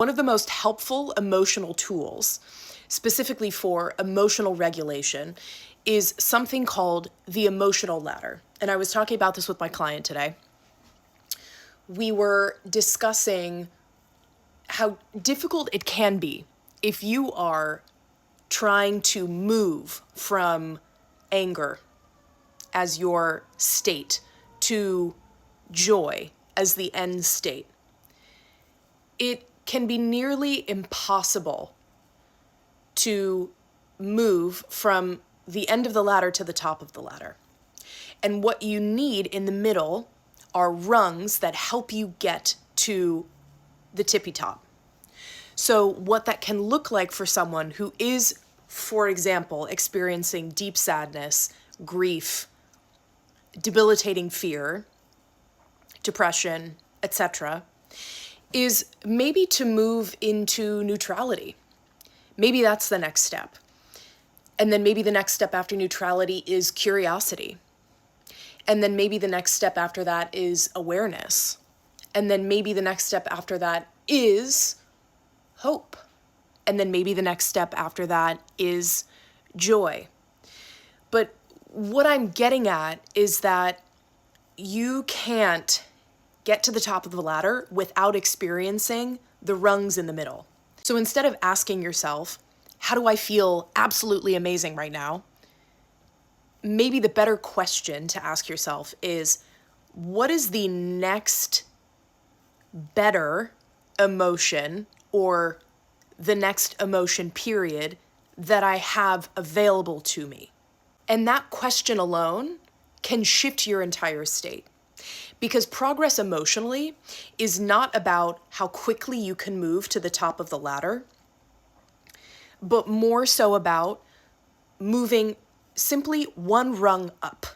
One of the most helpful emotional tools, specifically for emotional regulation, is something called the emotional ladder. And I was talking about this with my client today. We were discussing how difficult it can be if you are trying to move from anger as your state to joy as the end state. It can be nearly impossible to move from the end of the ladder to the top of the ladder. And what you need in the middle are rungs that help you get to the tippy top. So what that can look like for someone who is, for example, experiencing deep sadness, grief, debilitating fear, depression, etc., is maybe to move into neutrality. Maybe that's the next step. And then maybe the next step after neutrality is curiosity. And then maybe the next step after that is awareness. And then maybe the next step after that is hope. And then maybe the next step after that is joy. But what I'm getting at is that you can't get to the top of the ladder without experiencing the rungs in the middle. So instead of asking yourself, how do I feel absolutely amazing right now? Maybe the better question to ask yourself is, what is the next better emotion or the next emotion period that I have available to me? And that question alone can shift your entire state. Because progress emotionally is not about how quickly you can move to the top of the ladder, but more so about moving simply one rung up.